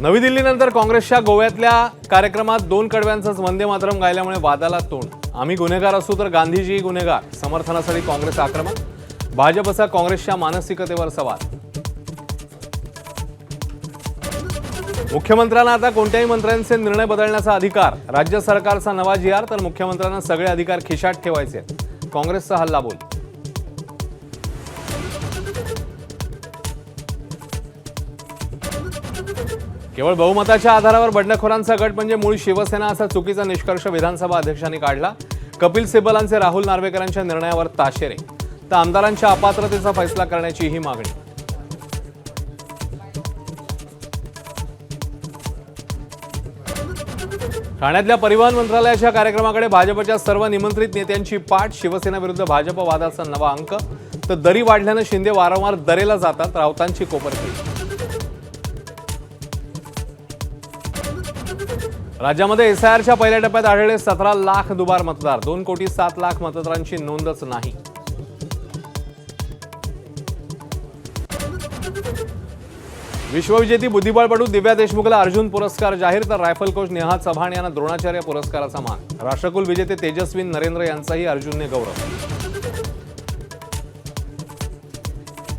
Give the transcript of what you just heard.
नवी दिल्लीनंतर काँग्रेसच्या गोव्यातल्या कार्यक्रमात दोन कडव्यांचंच वंदे मातरम गायल्यामुळे वादाला तोंड। आम्ही गुन्हेगार असू तर गांधीजी गुन्हेगार, समर्थनासाठी काँग्रेस आक्रमक, भाजपचा काँग्रेसच्या मानसिकतेवर सवाल। मुख्यमंत्र्यांना आता कोणत्याही मंत्र्यांचे निर्णय बदलण्याचा अधिकार, राज्य सरकारचा नवा जी.आर तर मुख्यमंत्र्यांना सगळे अधिकार खिशात ठेवायचे, काँग्रेसचा हल्लाबोल। केवळ बहुमताच्या आधारावर बंडखोरांचा गट म्हणजे मूळ शिवसेना असा चुकीचा निष्कर्ष विधानसभा अध्यक्षांनी काढला। कपिल सिब्बलांचे राहुल नार्वेकरांच्या निर्णयावर ताशेरे, तर आमदारांच्या अपात्रतेचा फैसला करण्याची ही मागणी। ठाण्यातल्या परिवहन मंत्रालयाच्या कार्यक्रमाकडे भाजपच्या सर्व निमंत्रित नेत्यांची पाठ। शिवसेना विरुद्ध भाजप वादाचा नवा अंक, तर दरी वाढल्याने शिंदे वारंवार दरेला जातात, राऊतांची कोपरखिळी। राज्यामध्ये एसआयआरच्या पहिल्या टप्प्यात आढळले 17 लाख दुबार मतदार, 2,07,00,000 मतदारांची नोंदच नाही। विश्वविजेती बुद्धिबळपटू दिव्या देशमुखला अर्जुन पुरस्कार जाहीर, तर रायफल कोच नेहा चव्हाण यांना द्रोणाचार्य पुरस्काराचा मान। राष्ट्रकुल विजेते तेजस्वी नरेंद्र यांचाही अर्जुनने गौरव।